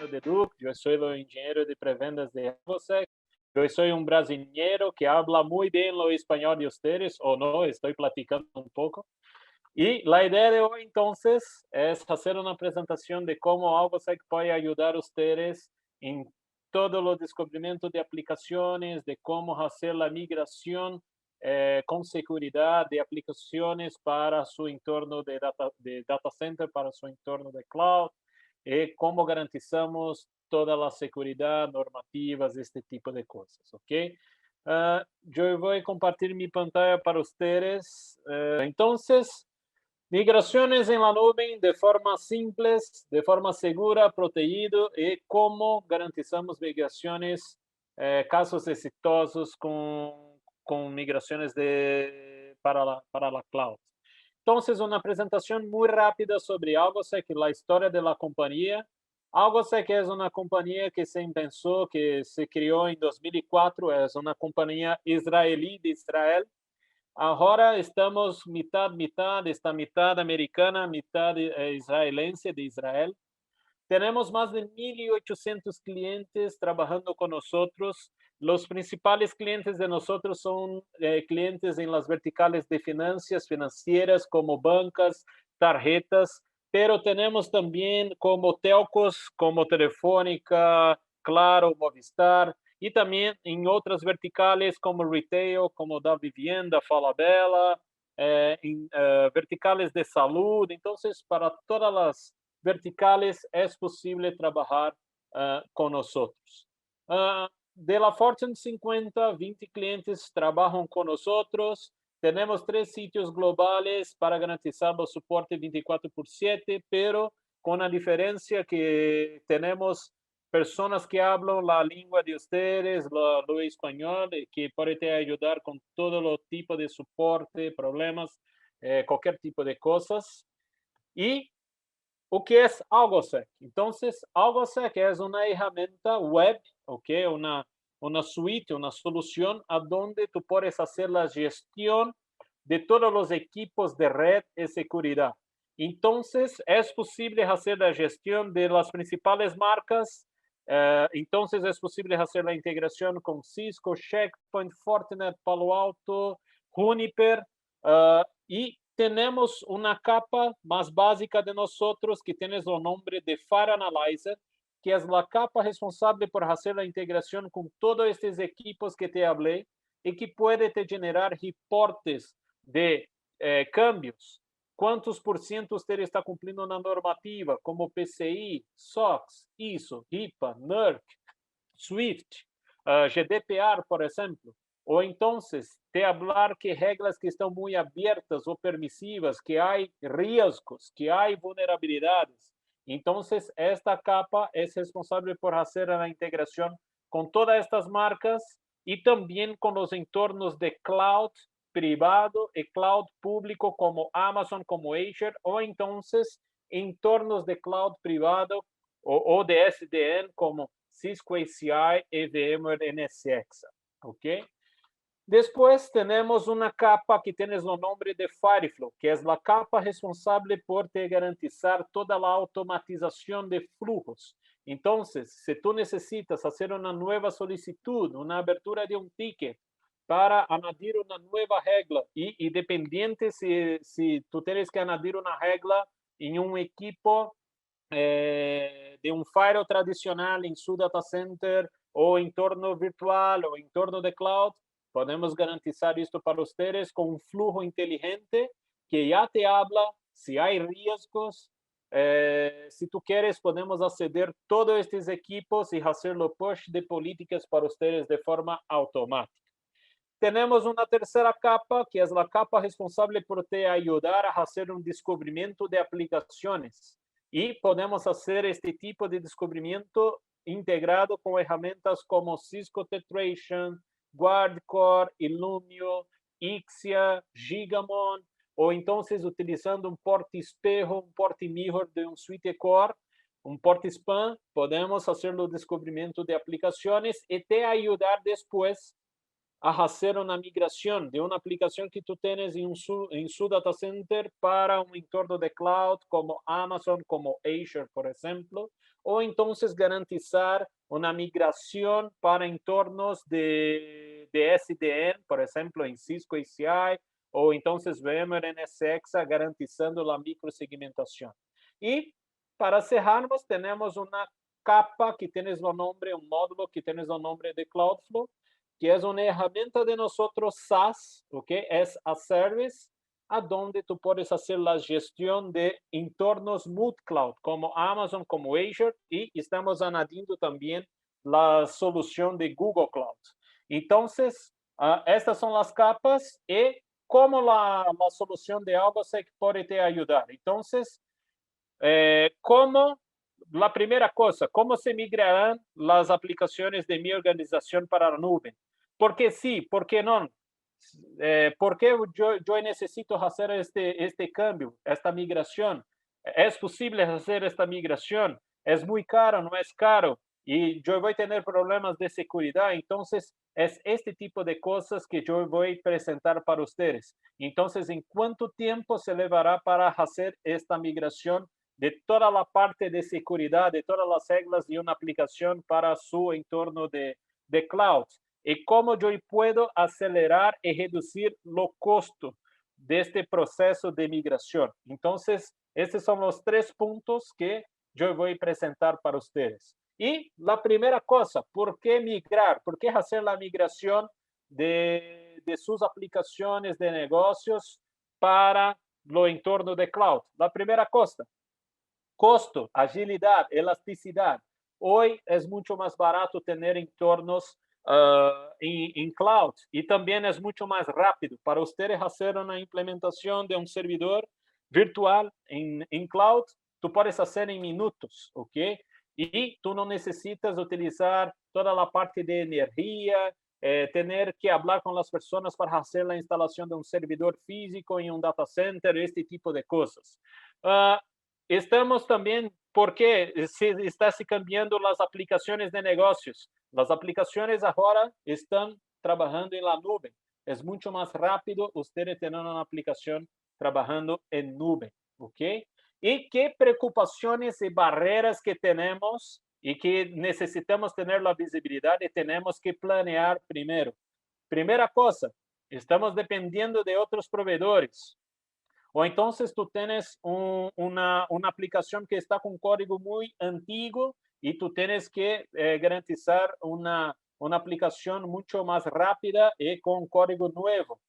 engenheiro de Duke, eu sou o engenheiro de prevendas de AlgoSec. Eu sou um brasileiro que habla muito bem o espanhol de vocês, ou não, estou platicando um pouco. E a ideia de hoje, então, é fazer uma apresentação de como AlgoSec pode ajudar vocês em todo o descobrimento de aplicações, de como fazer a migração com segurança de aplicações para seu entorno de data center, para seu entorno de cloud, e como garantizamos toda a segurança, normativas, este tipo de coisas, ok? Eu vou compartilhar minha pantalla para vocês. Então, migraciones en la nube de forma simple, de forma segura, protegido, y cómo garantizamos migraciones, casos exitosos con migraciones para la cloud. Entonces, una presentación muy rápida sobre AlgoSec, la historia de la compañía. AlgoSec es una compañía que se pensó, que se creó en 2004, es una compañía israelí de Israel. Agora estamos mitad, esta mitad americana, mitad israelense de Israel. Tenemos más de 1.800 clientes trabajando con nosotros. Los principales clientes de nosotros son clientes en las verticales de finanzas, financieras, como bancas, tarjetas, pero tenemos también como telcos, como Telefónica, Claro, Movistar, y también en otras verticales como retail, como da vivienda, Falabella, verticales de salud. Entonces, para todas las verticales es posible trabajar con nosotros. De la Fortune 50, 20 clientes trabajan con nosotros. Tenemos 3 sitios globales para garantizar el soporte 24/7, pero con la diferencia que tenemos personas que hablan la lengua de ustedes, lo español, que pueden ayudar con todo lo tipo de soporte, problemas, cualquier tipo de cosas. Y o que é AlgoSec? Então, AlgoSec é uma ferramenta web, ok? Uma suite, uma solução onde tu podes fazer a gestão de todos os equipos de rede e segurança. Então, é possível fazer a gestão de las principais marcas. Então, é possível fazer a integração com Cisco, Checkpoint, Fortinet, Palo Alto, Juniper, e tenemos una capa más básica de nosotros que tiene el nombre de Fire Analyzer, que es la capa responsable por hacer la integración con todos estos equipos que te hablé y que puede te generar reportes de cambios. ¿Cuántos por ciento usted está cumpliendo una normativa como PCI, SOX, ISO, HIPAA, NERC, SWIFT, GDPR, por ejemplo? Ou então, te hablar que regras que estão muito abertas ou permissivas, que há riscos, que há vulnerabilidades. Então, esta capa é responsável por fazer a integração com todas estas marcas e também com os entornos de cloud privado e cloud público como Amazon, como Azure, ou então entornos de cloud privado ou de SDN como Cisco ACI e VMware NSX, ¿ok? Después tenemos una capa que tiene el nombre de Fireflow, que es la capa responsable por te garantizar toda la automatización de flujos. Entonces, si tú necesitas hacer una nueva solicitud, una abertura de un ticket para añadir una nueva regla, y dependiente si tú tienes que añadir una regla en un equipo de un firewall tradicional en su data center o entorno virtual o entorno de cloud, podemos garantizar esto para ustedes con un flujo inteligente que ya te habla si hay riesgos. Si tú quieres, podemos acceder a todos estos equipos y hacerlo push de políticas para ustedes de forma automática. Tenemos una tercera capa, que es la capa responsable por te ayudar a hacer un descubrimiento de aplicaciones. Y podemos hacer este tipo de descubrimiento integrado con herramientas como Cisco Tetration, Guardcore, Illumio, Ixia, Gigamon, ou então utilizando um porte espejo, um porte mirror de um suite core, um porte spam, podemos fazer o descobrimento de aplicações e te ajudar depois a fazer uma migração de uma aplicação que tu tens em su data center para um entorno de cloud como Amazon, como Azure, por exemplo, o entonces garantizar una migración para entornos de SDN, por ejemplo, en Cisco ACI, o entonces VMware NSX garantizando la microsegmentación. Y para cerrarnos, tenemos una capa que tiene el nombre, un módulo que tiene el nombre de Cloudflow, que es una herramienta de nosotros SaaS, ¿ok? Es a service, a donde tú puedes hacer la gestión de entornos multi-cloud, como Amazon, como Azure, y estamos añadiendo también la solución de Google Cloud. Entonces, estas son las capas y cómo la solución de AlgoSec puede te ayudar. Entonces, ¿cómo? La primera cosa, ¿cómo se migrarán las aplicaciones de mi organización para la nube? ¿Por qué sí? ¿Por qué no? ¿Por qué yo necesito hacer este cambio, esta migración? ¿Es posible hacer esta migración? ¿Es muy caro? ¿No es caro? Y yo voy a tener problemas de seguridad. Entonces, es este tipo de cosas que yo voy a presentar para ustedes. Entonces, ¿en cuánto tiempo se llevará para hacer esta migración de toda la parte de seguridad, de todas las reglas de una aplicación para su entorno de cloud? Y cómo yo puedo acelerar y reducir los costos de este proceso de migración. Entonces, estos son los 3 puntos que yo voy a presentar para ustedes. Y la primera cosa, ¿por qué migrar? ¿Por qué hacer la migración de sus aplicaciones de negocios para lo entorno de cloud? La primera cosa, costo, agilidad, elasticidad. Hoy es mucho más barato tener entornos en cloud y también es mucho más rápido para ustedes hacer una implementación de un servidor virtual en cloud. Tú puedes hacer en minutos, ¿ok? Y tú no necesitas utilizar toda la parte de energía, tener que hablar con las personas para hacer la instalación de un servidor físico en un data center, este tipo de cosas. Estamos también, porque se está se cambiando las aplicaciones de negocios. Las aplicaciones ahora están trabajando en la nube. Es mucho más rápido ustedes tener una aplicación trabajando en nube, ¿ok? ¿Y qué preocupaciones y barreras que tenemos y que necesitamos tener la visibilidad y tenemos que planear primero? Primera cosa, estamos dependiendo de otros proveedores. O entonces tú tienes una aplicación que está con código muy antiguo y tú tienes que garantizar una aplicación mucho más rápida y con código nuevo.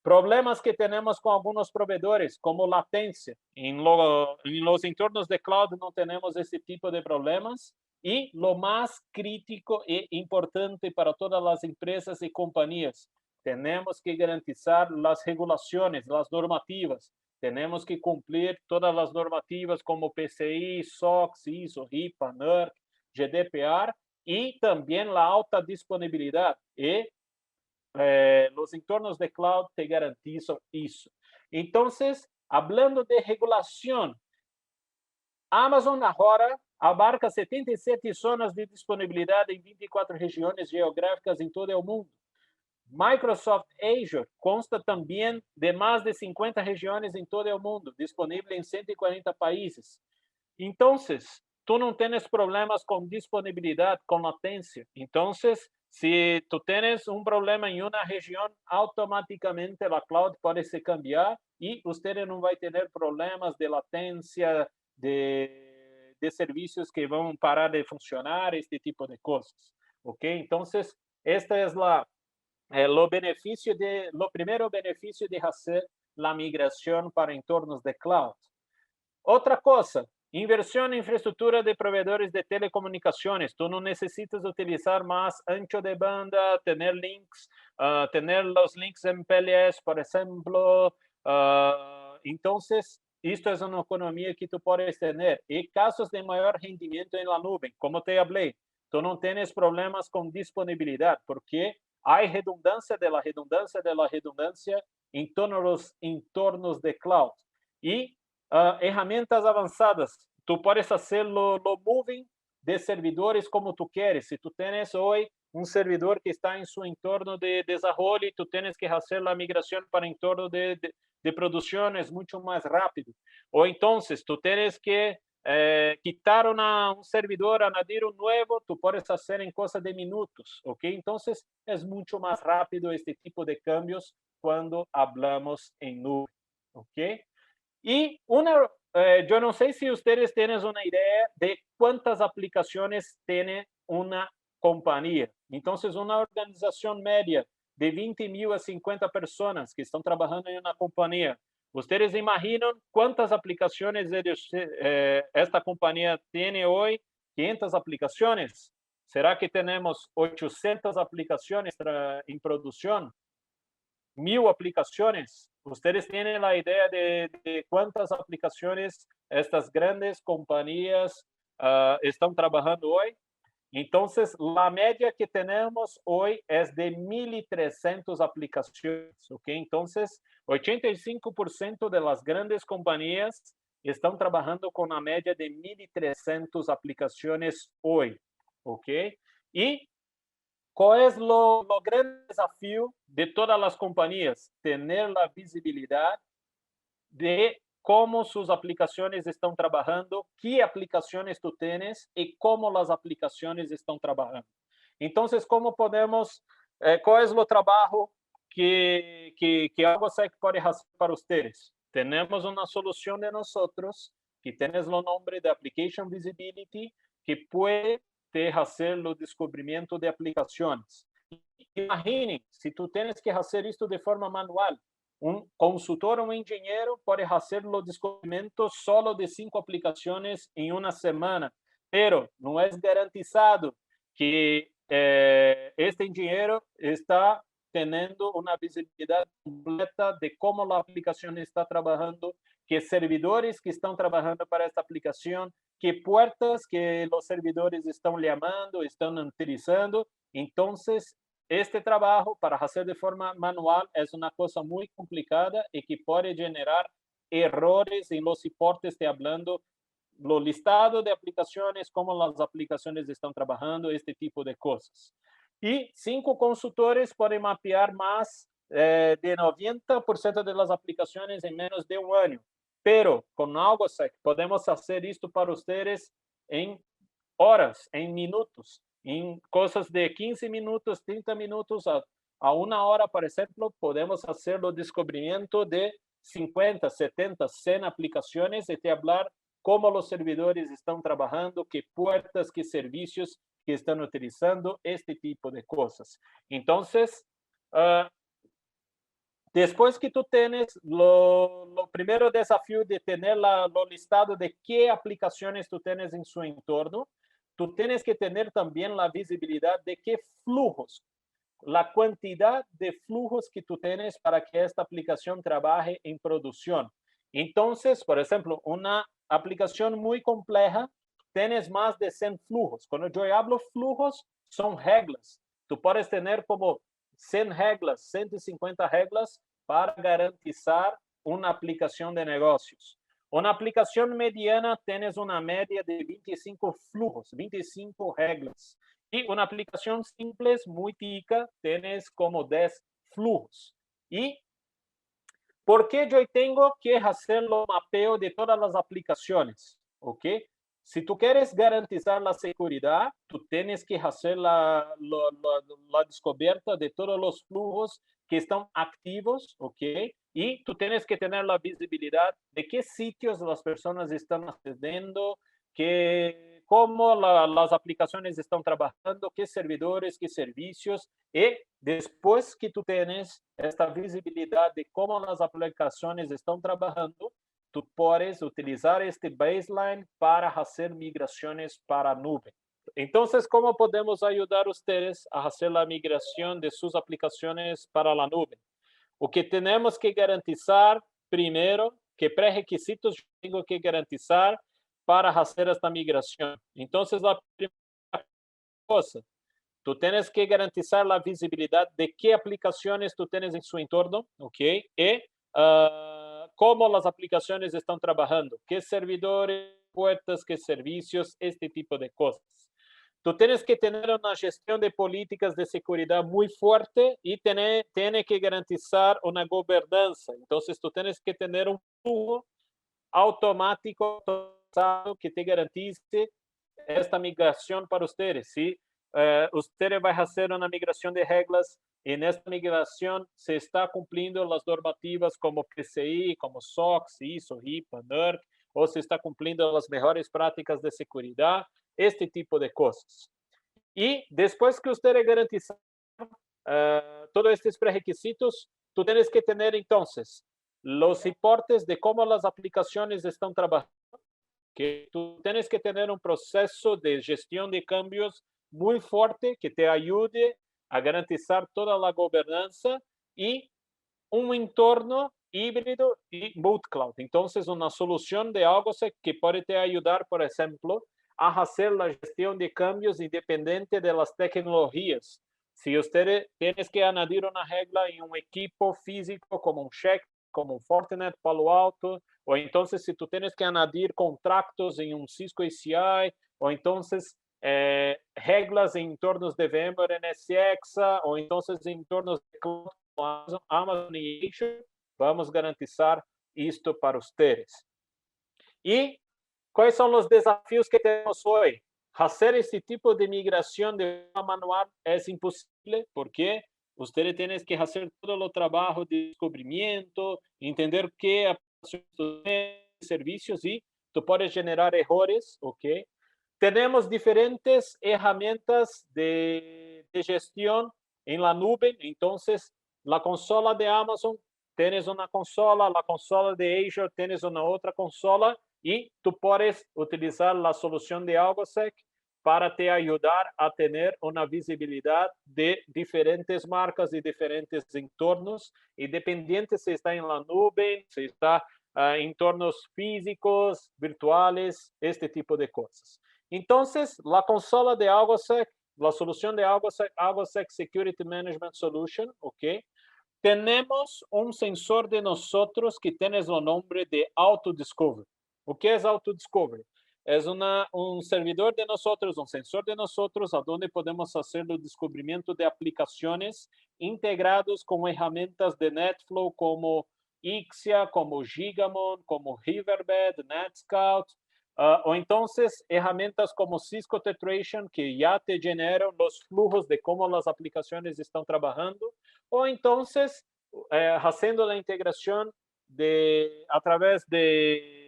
Problemas que tenemos con algunos proveedores, como latencia. En los entornos de cloud no tenemos ese tipo de problemas. Y lo más crítico e importante para todas las empresas y compañías, tenemos que garantizar las regulaciones, las normativas. Tenemos que cumplir todas las normativas como PCI, SOX, ISO, HIPAA, NERC, GDPR y también la alta disponibilidad. Y los entornos de cloud te garantizan eso. Entonces, hablando de regulación, Amazon ahora abarca 77 zonas de disponibilidad en 24 regiones geográficas en todo el mundo. Microsoft Azure consta también de más de 50 regiones en todo el mundo, disponible en 140 países. Entonces, tú no tienes problemas con disponibilidad, con latencia. Entonces, si tú tienes un problema en una región, automáticamente la cloud puede se cambiar y ustedes no van a tener problemas de latencia, de servicios que van a parar de funcionar, este tipo de cosas. ¿Ok? Entonces, esta es lo primero beneficio de hacer la migración para entornos de cloud. Otra cosa, inversión en infraestructura de proveedores de telecomunicaciones. Tú no necesitas utilizar más ancho de banda, tener links, tener los links MPLS, por ejemplo. Entonces, esto es una economía que tú puedes tener. Y casos de mayor rendimiento en la nube, como te hablé, tú no tienes problemas con disponibilidad, porque hay redundancia de la redundancia de la redundancia en todos los entornos de cloud. Y herramientas avanzadas. Tú puedes hacer lo moving de servidores como tú quieres. Si tú tienes hoy un servidor que está en su entorno de desarrollo y tú tienes que hacer la migración para entorno de producción, es mucho más rápido. O entonces tú tienes que quitar un servidor, añadir un nuevo, tú puedes hacer en cosa de minutos, ¿ok? Entonces, es mucho más rápido este tipo de cambios cuando hablamos en nube, ¿ok? Y yo no sé si ustedes tienen una idea de cuántas aplicaciones tiene una compañía. Entonces, una organización media de 20,000 a 50 personas que están trabajando en una compañía. ¿Ustedes imaginan cuántas aplicaciones esta compañía tiene hoy? 500 aplicaciones. ¿Será que tenemos 800 aplicaciones en producción? 1,000 aplicaciones. ¿Ustedes tienen la idea de cuántas aplicaciones estas grandes compañías están trabajando hoy? Entonces, la media que tenemos hoy es de 1,300 aplicaciones, ¿ok? Entonces, 85% de las grandes compañías están trabajando con una media de 1,300 aplicaciones hoy, ¿ok? Y ¿cuál es lo gran desafío de todas las compañías? Tener la visibilidad de cómo sus aplicaciones están trabajando, qué aplicaciones tú tienes y cómo las aplicaciones están trabajando. Entonces, ¿cómo podemos, cuál es lo trabajo que AlgoSec puede hacer para ustedes? Tenemos una solución de nosotros que tiene el nombre de Application Visibility, que puede hacer el descubrimiento de aplicaciones. Imaginen, si tú tienes que hacer esto de forma manual, un consultor o un ingeniero puede hacer los descubrimientos solo de 5 aplicaciones en una semana, pero no es garantizado que este ingeniero está teniendo una visibilidad completa de cómo la aplicación está trabajando, qué servidores que están trabajando para esta aplicación, qué puertas que los servidores están llamando, están utilizando. Entonces, este trabajo para hacer de forma manual es una cosa muy complicada y que puede generar errores en los reportes de hablando lo listado de aplicaciones, cómo las aplicaciones están trabajando, este tipo de cosas. Y 5 consultores pueden mapear más de 90% de las aplicaciones en menos de un año. Pero con AlgoSec podemos hacer esto para ustedes en horas, en minutos, en cosas de 15 minutos, 30 minutos a una hora, por ejemplo, podemos hacer el descubrimiento de 50, 70, 100 aplicaciones y te hablar cómo los servidores están trabajando, qué puertas, qué servicios que están utilizando, este tipo de cosas. Entonces, después que tú tienes lo primero desafío de tener lo listado de qué aplicaciones tú tienes en su entorno, tú tienes que tener también la visibilidad de qué flujos, la cantidad de flujos que tú tienes para que esta aplicación trabaje en producción. Entonces, por ejemplo, una aplicación muy compleja, tienes más de 100 flujos. Cuando yo hablo flujos, son reglas. Tú puedes tener como 100 reglas, 150 reglas para garantizar una aplicación de negocios. Una aplicación mediana tienes una media de 25 flujos, 25 reglas. Y una aplicación simple, muy tica, tienes como 10 flujos. ¿Y por qué yo tengo que hacer los mapeo de todas las aplicaciones? ¿Ok? Si tú quieres garantizar la seguridad, tú tienes que hacer la descubierta de todos los flujos que están activos, ¿ok? Y tú tienes que tener la visibilidad de qué sitios las personas están accediendo, cómo las aplicaciones están trabajando, qué servidores, qué servicios. Y después que tú tienes esta visibilidad de cómo las aplicaciones están trabajando, tú puedes utilizar este baseline para hacer migraciones para nube. Entonces, ¿cómo podemos ayudar a ustedes a hacer la migración de sus aplicaciones para la nube? O que tenemos que garantizar primero, qué pré-requisitos tengo que garantizar para hacer esta migración. Entonces, la primera cosa, tú tienes que garantizar la visibilidad de qué aplicaciones tú tienes en su entorno, ¿ok? Y cómo las aplicaciones están trabajando, qué servidores, puertas, qué servicios, este tipo de cosas. Tú tienes que tener una gestión de políticas de seguridad muy fuerte y tiene que garantizar una gobernanza. Entonces, tú tienes que tener un flujo automático que te garantice esta migración para ustedes, ¿sí? Usted va a hacer una migración de reglas. En esta migración se está cumpliendo las normativas como PCI, como SOX, ISO, HIPAA, NERC, o se está cumpliendo las mejores prácticas de seguridad, este tipo de cosas. Y después que usted garantiza todos estos prerequisitos, tú tienes que tener entonces los reportes de cómo las aplicaciones están trabajando, que tú tienes que tener un proceso de gestión de cambios muy fuerte que te ayude a garantizar toda la gobernanza y un entorno híbrido y multi-cloud. Entonces, una solución de algo que puede te ayudar, por ejemplo, a hacer la gestión de cambios independiente de las tecnologías. Si usted tiene que añadir una regla en un equipo físico como un Check, como un Fortinet, Palo Alto, o entonces si tú tienes que añadir contratos en un Cisco ACI, o entonces reglas en entornos de VMware NSX, o entonces en entornos de cloud como Amazon y Azure, vamos garantizar esto para ustedes. ¿Y cuáles son los desafíos que tenemos hoy? Hacer este tipo de migración de forma manual es imposible porque ustedes tienen que hacer todo el trabajo de descubrimiento, entender qué servicios y tú puedes generar errores, ¿ok? Tenemos diferentes herramientas de gestión en la nube, entonces la consola de Amazon, tienes una consola, la consola de Azure, tienes una otra consola, y tú puedes utilizar la solución de AlgoSec para te ayudar a tener una visibilidad de diferentes marcas y diferentes entornos, independiente si está en la nube, si está en entornos físicos, virtuales, este tipo de cosas. Entonces, la consola de AlgoSec, la solución de AlgoSec, AlgoSec Security Management Solution, ¿ok? Tenemos un sensor de nosotros que tiene el nombre de Auto-Discovery. O que é Auto-Discovery? É um servidor de nosotros, um sensor de nosotros, onde podemos fazer o descobrimento de aplicações integrados com ferramentas de NetFlow como Ixia, como Gigamon, como Riverbed, NetScout, ou então ferramentas como Cisco Tetration, que já te generam os fluxos de como as aplicações estão trabalhando, ou então fazendo a integração a través de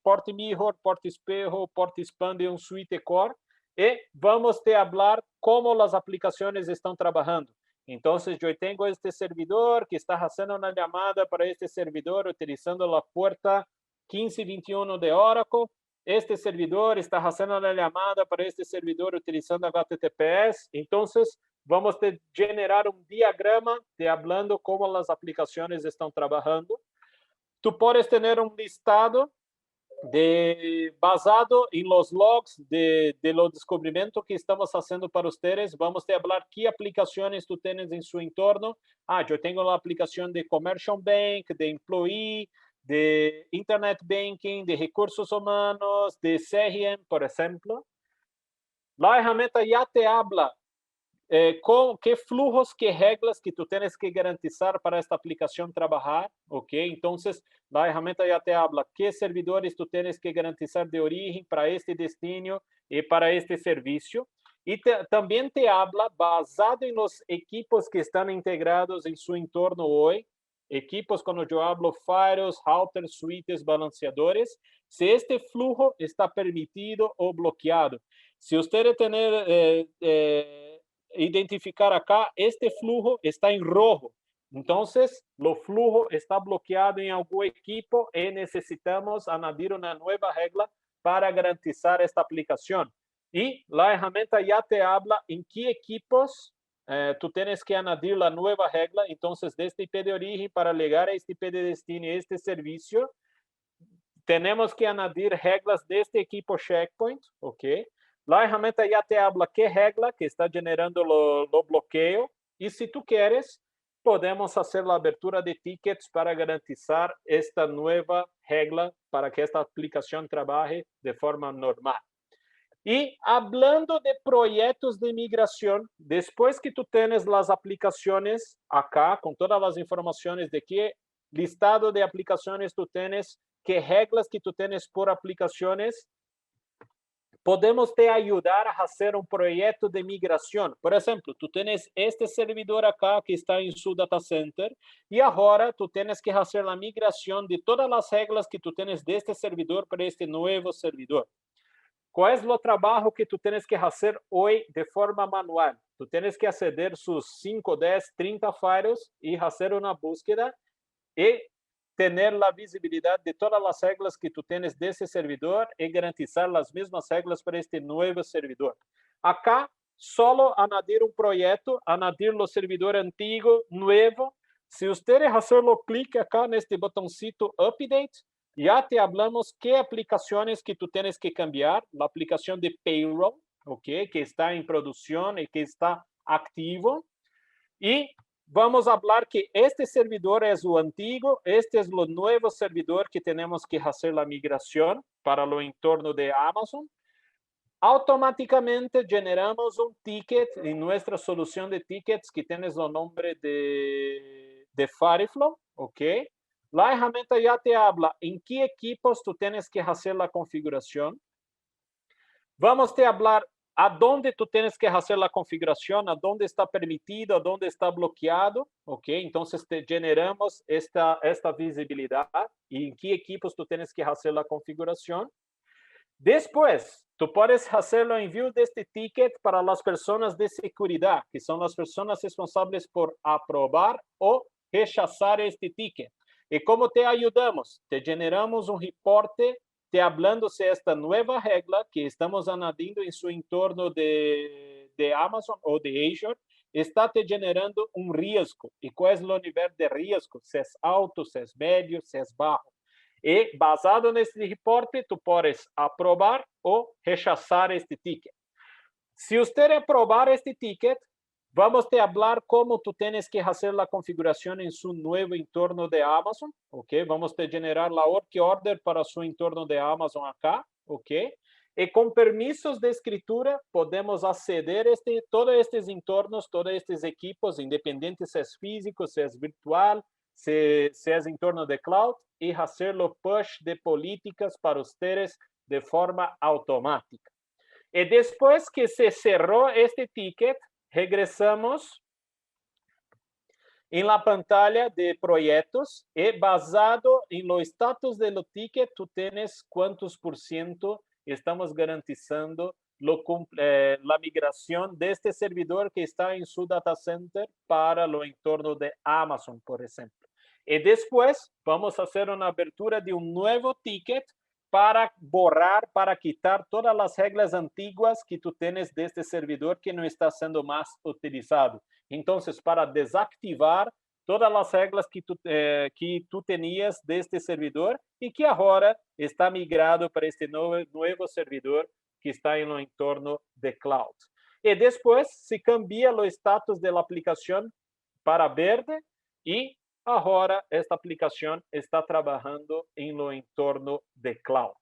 Portmirror, Portespejo, Portexpand e um Suite Core, e vamos te falar como as aplicações estão trabalhando. Então, eu tenho este servidor que está fazendo uma chamada para este servidor utilizando a porta 1521 de Oracle. Este servidor está fazendo uma chamada para este servidor utilizando HTTPS. Então, vamos te generar um diagrama te falando como as aplicações estão trabalhando. Tú puedes tener un listado basado en los logs de los descubrimientos que estamos haciendo para ustedes. Vamos a hablar qué aplicaciones tú tienes en su entorno. Yo tengo la aplicación de Commercial Bank, de Employee, de Internet Banking, de Recursos Humanos, de CRM, por ejemplo. La herramienta ya te habla qué flujos, qué reglas que tú tienes que garantizar para esta aplicación trabajar, ¿ok? Entonces, la herramienta ya te habla qué servidores tú tienes que garantizar de origen para este destino y para este servicio. Y también te habla, basado en los equipos que están integrados en su entorno hoy, equipos cuando yo hablo firewalls, routers, suites, balanceadores, si este flujo está permitido o bloqueado. Si usted tener identificar acá, este flujo está en rojo. Entonces, el flujo está bloqueado en algún equipo y necesitamos añadir una nueva regla para garantizar esta aplicación. Y la herramienta ya te habla en qué equipos tú tienes que añadir la nueva regla. Entonces, de este IP de origen para llegar a este IP de destino y este servicio, tenemos que añadir reglas de este equipo Checkpoint, ¿ok? La herramienta ya te habla qué regla que está generando lo bloqueo, y si tú quieres, podemos hacer la abertura de tickets para garantizar esta nueva regla para que esta aplicación trabaje de forma normal. Y hablando de proyectos de migración, después que tú tienes las aplicaciones acá, con todas las informaciones de qué listado de aplicaciones tú tienes qué reglas que tú tienes por aplicaciones, podemos te ayudar a hacer un proyecto de migración. Por ejemplo, tú tienes este servidor acá que está en su data center y ahora tú tienes que hacer la migración de todas las reglas que tú tienes de este servidor para este nuevo servidor. ¿Cuál es lo trabajo que tú tienes que hacer hoy de forma manual? Tú tienes que acceder sus 5, 10, 30 files y hacer una búsqueda y tener la visibilidad de todas las reglas que tú tienes de ese servidor y garantizar las mismas reglas para este nuevo servidor. Acá, solo añadir un proyecto, añadir los servidor antiguo, nuevo. Si ustedes hacerlo clic acá en este botoncito Update, ya te hablamos qué aplicaciones que tú tienes que cambiar. La aplicación de Payroll, ¿ok? Que está en producción y que está activo. Y vamos a hablar que este servidor es lo antiguo, este es lo nuevo servidor que tenemos que hacer la migración para lo entorno de Amazon. Automáticamente generamos un ticket en nuestra solución de tickets que tiene el nombre de Fireflow, ¿ok? La herramienta ya te habla en qué equipos tú tienes que hacer la configuración. Vamos a hablar a dónde tú tienes que hacer la configuración, a dónde está permitido, a dónde está bloqueado, ¿ok? Entonces, te generamos esta visibilidad y en qué equipos tú tienes que hacer la configuración. Después, tú puedes hacerlo envío de este ticket para las personas de seguridad, que son las personas responsables por aprobar o rechazar este ticket. ¿Y cómo te ayudamos? Te generamos un reporte te hablándose esta nueva regla que estamos añadiendo en su entorno de Amazon o de Azure, está te generando un riesgo. ¿Y cuál es el nivel de riesgo? Si es alto, si es medio, si es bajo. Y basado en este reporte, tú puedes aprobar o rechazar este ticket. Si usted aprobar este ticket, vamos a hablar cómo tú tienes que hacer la configuración en su nuevo entorno de Amazon, ¿ok? Vamos a generar la work order para su entorno de Amazon acá, ¿ok? Y con permisos de escritura podemos acceder a todos estos entornos, todos estos equipos, independientes si es físico, si es virtual, si es entorno de cloud, y hacerlo push de políticas para ustedes de forma automática. Y después que se cerró este ticket, regresamos en la pantalla de proyectos y basado en los estatus de los tickets, tú tienes cuántos por ciento estamos garantizando la migración de este servidor que está en su data center para lo entorno de Amazon, por ejemplo. Y después vamos a hacer una abertura de un nuevo ticket para borrar, para quitar todas las reglas antiguas que tú tienes de este servidor que no está siendo más utilizado. Entonces, para desactivar todas las reglas que tú tenías de este servidor y que ahora está migrado para este nuevo servidor que está en el entorno de cloud. Y después se cambia el estatus de la aplicación para verde y ahora esta aplicación está trabajando en lo entorno de cloud.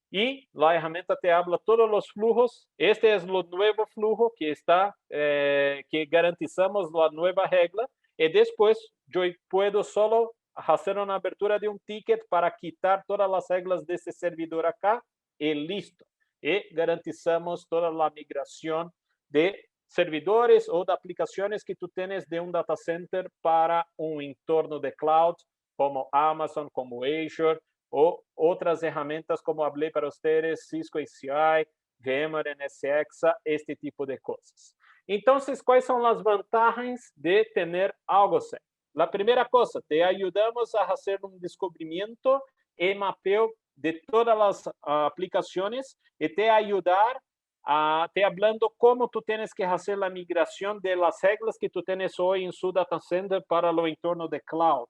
Y la herramienta te habla todos los flujos. Este es lo nuevo flujo que está, que garantizamos la nueva regla. Y después yo puedo solo hacer una abertura de un ticket para quitar todas las reglas de ese servidor acá y listo. Y garantizamos toda la migración de servidores o de aplicaciones que tú tienes de un data center para un entorno de cloud como Amazon, como Azure, o otras herramientas como hablé para ustedes, Cisco ACI, VMware NSX, este tipo de cosas. Entonces, ¿cuáles son las ventajas de tener AlgoSec? La primera cosa, te ayudamos a hacer un descubrimiento y mapeo de todas las aplicaciones y te ayudar te hablando cómo tú tienes que hacer la migración de las reglas que tú tienes hoy en su data center para lo entorno de cloud.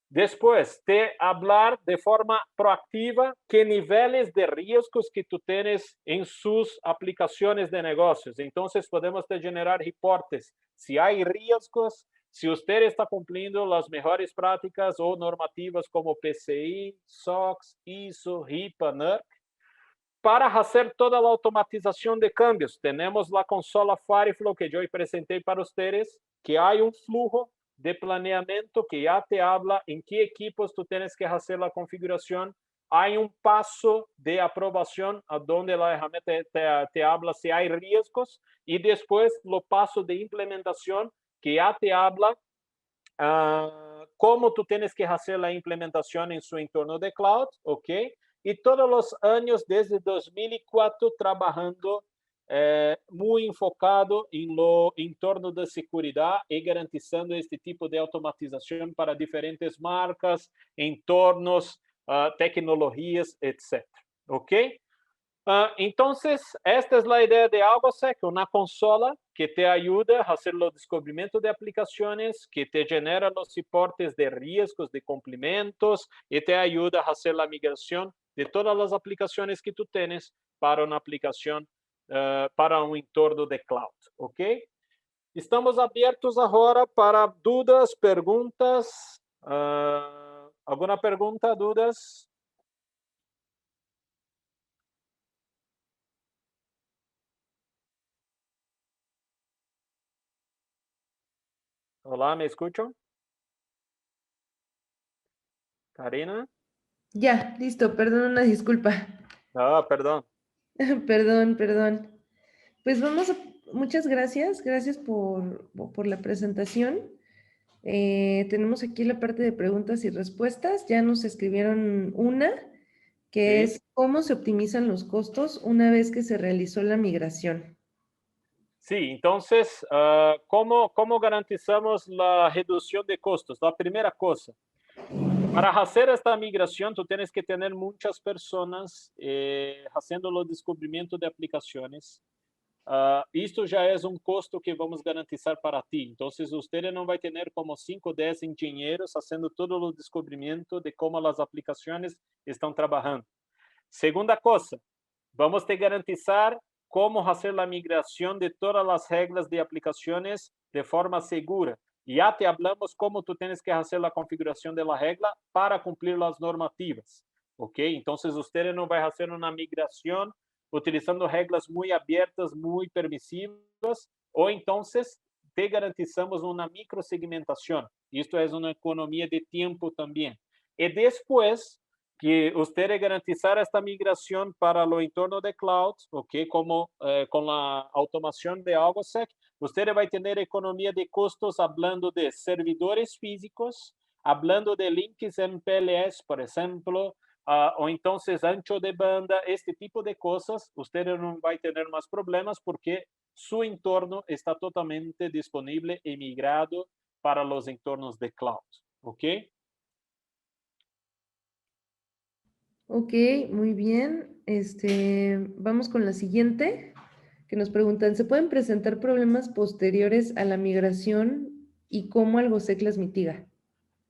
Después, te hablar de forma proactiva qué niveles de riesgos que tú tienes en sus aplicaciones de negocios. Entonces, podemos te generar reportes. Si hay riesgos, si usted está cumpliendo las mejores prácticas o normativas como PCI, SOX, ISO, HIPAA, NERC. Para hacer toda la automatización de cambios, tenemos la consola Fireflow que yo presenté para ustedes, que hay un flujo de planeamiento que ya te habla en qué equipos tú tienes que hacer la configuración. Hay un paso de aprobación a donde la herramienta te habla si hay riesgos y después los pasos de implementación que ya te habla cómo tú tienes que hacer la implementación en su entorno de cloud, ¿ok? Y todos los años desde 2004 trabajando muy enfocado en lo entorno de seguridad y garantizando este tipo de automatización para diferentes marcas, entornos, tecnologías, etc. ¿Ok? Entonces, esta es la idea de AlgoSec, una consola que te ayuda a hacer los descubrimientos de aplicaciones, que te genera los reportes de riesgos, de cumplimientos, y te ayuda a hacer la migración de todas las aplicaciones que tú tienes para una aplicación, para un entorno de cloud. ¿Ok? Estamos abiertos ahora para dudas, preguntas. ¿Alguna pregunta, dudas? Hola, ¿me escuchan? Karina. Ya, listo, perdón, una disculpa. Perdón. Perdón, perdón. Pues muchas gracias, gracias por la presentación. Tenemos aquí la parte de preguntas y respuestas. Ya nos escribieron una, que Sí. es ¿cómo se optimizan los costos una vez que se realizó la migración? Sí, entonces, ¿cómo garantizamos la reducción de costos? La primera cosa, para hacer esta migración, tú tienes que tener muchas personas haciendo los descubrimientos de aplicaciones. Esto ya es un costo que vamos a garantizar para ti. Entonces, usted no va a tener como 5 o 10 ingenieros haciendo todos los descubrimientos de cómo las aplicaciones están trabajando. Segunda cosa, vamos a garantizar cómo hacer la migración de todas las reglas de aplicaciones de forma segura. Ya te hablamos cómo tú tienes que hacer la configuración de la regla para cumplir las normativas. ¿Ok? Entonces, usted no va a hacer una migración utilizando reglas muy abiertas, muy permisivas, o entonces te garantizamos una microsegmentación. Esto es una economía de tiempo también. Y después, que usted garantizar esta migración para lo entorno de cloud, ¿ok? Como con la automación de AlgoSec, usted va a tener economía de costos hablando de servidores físicos, hablando de links MPLS, por ejemplo, o entonces ancho de banda, este tipo de cosas, usted no va a tener más problemas porque su entorno está totalmente disponible y migrado para los entornos de cloud, ¿ok? Ok, muy bien. Vamos con la siguiente, que nos preguntan, ¿se pueden presentar problemas posteriores a la migración y cómo AlgoSec las mitiga?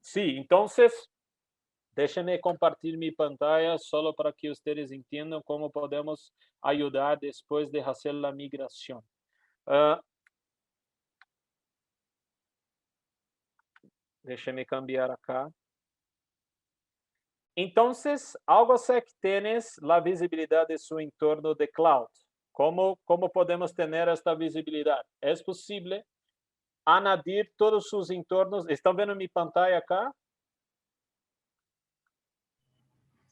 Sí, entonces, déjenme compartir mi pantalla solo para que ustedes entiendan cómo podemos ayudar después de hacer la migración. Uh, Déjenme cambiar acá. Entonces, AlgoSec tienes la visibilidad de su entorno de cloud. ¿Cómo podemos tener esta visibilidad? Es posible añadir todos sus entornos. ¿Están viendo mi pantalla acá?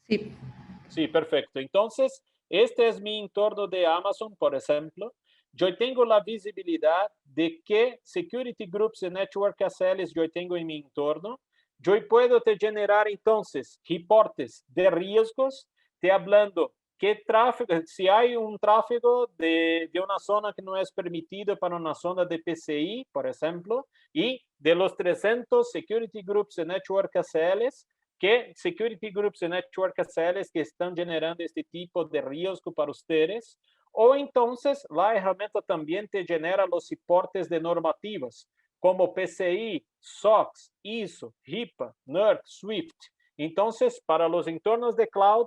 Sí. Sí, perfecto. Entonces, este es mi entorno de Amazon, por ejemplo. Yo tengo la visibilidad de qué security groups y network ACLs yo tengo en mi entorno. Yo puedo te generar entonces reportes de riesgos, te hablando qué tráfico, si hay un tráfico de una zona que no es permitido para una zona de PCI, por ejemplo, y de los 300 security groups y network ACLs, que security groups y network ACLs que están generando este tipo de riesgo para ustedes, o entonces la herramienta también te genera los reportes de normativas, como PCI, SOX, ISO, HIPAA, NERC, SWIFT. Entonces, para los entornos de cloud,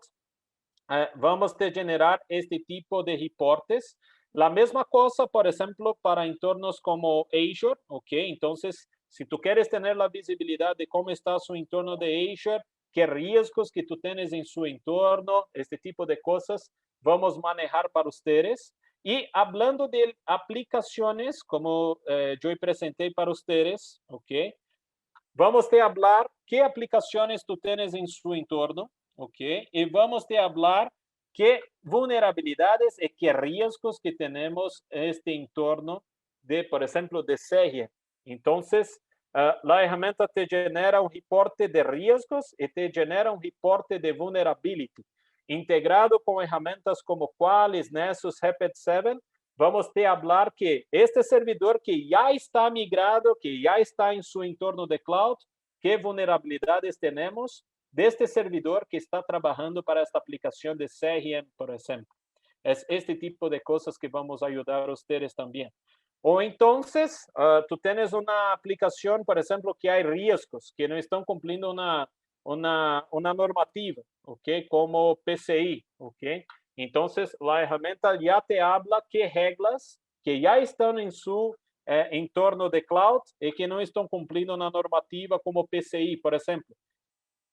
vamos a generar este tipo de reportes. La misma cosa, por ejemplo, para entornos como Azure, ¿ok? Entonces, si tú quieres tener la visibilidad de cómo está su entorno de Azure, qué riesgos que tú tienes en su entorno, este tipo de cosas, vamos a manejar para ustedes. Y hablando de aplicaciones, como yo presenté para ustedes, ¿ok? vamos a hablar qué aplicaciones tú tienes en su entorno, ¿ok? Y vamos a hablar qué vulnerabilidades y qué riesgos que tenemos en este entorno de, por ejemplo, de serie. Entonces, la herramienta te genera un reporte de riesgos y te genera un reporte de vulnerability. Integrado con herramientas como Qualys, Nessus, Rapid7, vamos a hablar que este servidor que ya está migrado, que ya está en su entorno de cloud, qué vulnerabilidades tenemos de este servidor que está trabajando para esta aplicación de CRM, por ejemplo. Es este tipo de cosas que vamos a ayudar a ustedes también. O entonces, tú tienes una aplicación, por ejemplo, que hay riesgos, que no están cumpliendo una normativa, ¿ok? Como PCI, ¿ok? Entonces, la herramienta ya te habla qué reglas que ya están en su entorno de cloud y que no están cumpliendo una normativa como PCI, por ejemplo.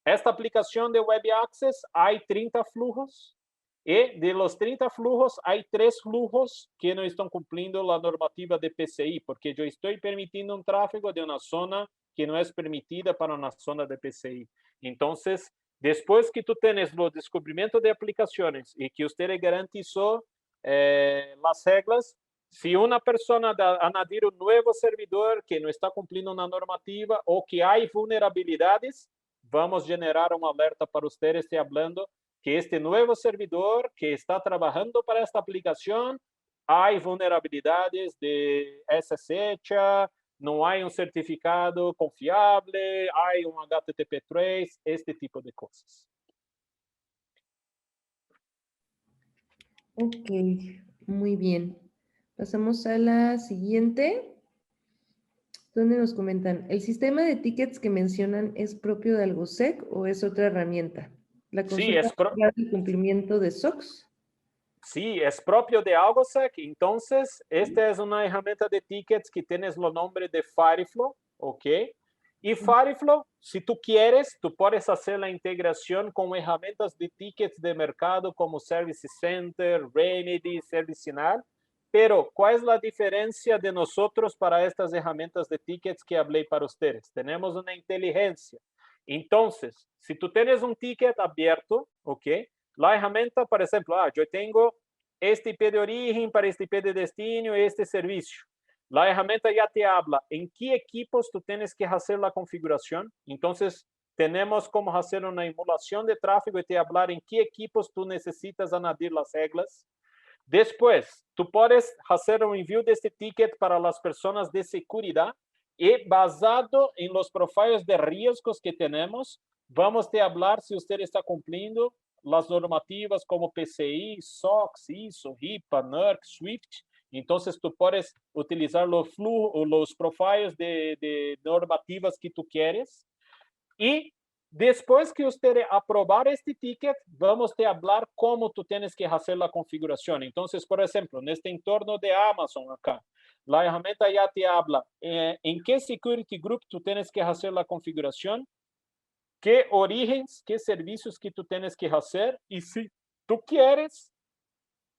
Esta aplicación de Web Access hay 30 flujos y de los 30 flujos hay 3 flujos que no están cumpliendo la normativa de PCI, porque yo estoy permitiendo un tráfico de una zona que no es permitida para una zona de PCI. Entonces, después que tú tienes los descubrimientos de aplicaciones y que usted garantizó las reglas, si una persona añadir un nuevo servidor que no está cumpliendo una normativa o que hay vulnerabilidades, vamos a generar una alerta para ustedes hablando que este nuevo servidor que está trabajando para esta aplicación, hay vulnerabilidades de SSH, no hay un certificado confiable, hay un HTTP trace, este tipo de cosas. Ok, muy bien. Pasamos a la siguiente, donde nos comentan, ¿el sistema de tickets que mencionan es propio de AlgoSec o es otra herramienta? ¿La Sí, consulta para el cumplimiento de SOX? Sí, es propio de AlgoSec. Entonces, esta es una herramienta de tickets que tienes el nombre de Fireflow, ¿ok? Y Fireflow, si tú quieres, tú puedes hacer la integración con herramientas de tickets de mercado como Service Center, Remedy, ServiceNow. Pero, ¿cuál es la diferencia de nosotros para estas herramientas de tickets que hablé para ustedes? Tenemos una inteligencia. Entonces, si tú tienes un ticket abierto, ¿ok? La herramienta, por ejemplo, yo tengo este IP de origen para este IP de destino y este servicio. La herramienta ya te habla en qué equipos tú tienes que hacer la configuración. Entonces, tenemos como hacer una emulación de tráfico y te hablar en qué equipos tú necesitas añadir las reglas. Después, tú puedes hacer un envío de este ticket para las personas de seguridad y basado en los profiles de riesgos que tenemos, vamos a hablar si usted está cumpliendo las normativas como PCI, SOX, ISO, HIPAA, NERC, SWIFT. Entonces, tú puedes utilizar los profiles de normativas que tú quieres. Y después que usted aprobar este ticket, vamos a hablar cómo tú tienes que hacer la configuración. Entonces, por ejemplo, en este entorno de Amazon acá, la herramienta ya te habla en qué security group tú tienes que hacer la configuración, qué orígenes, qué servicios que tú tienes que hacer y si tú quieres,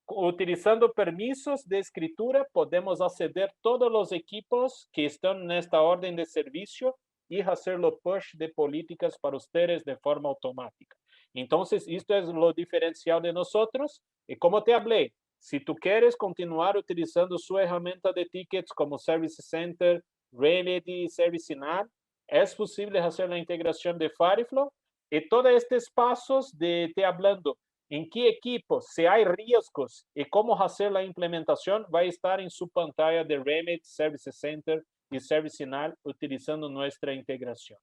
utilizando permisos de escritura, podemos acceder a todos los equipos que están en esta orden de servicio y hacerlo push de políticas para ustedes de forma automática. Entonces, esto es lo diferencial de nosotros. Y como te hablé, si tú quieres continuar utilizando su herramienta de tickets como Service Center, Remedy, ServiceNow, es posible hacer la integración de Fireflow y todos estos pasos de te hablando en qué equipos, si hay riesgos y cómo hacer la implementación, va a estar en su pantalla de Remedy, Service Center y ServiceNow utilizando nuestra integración.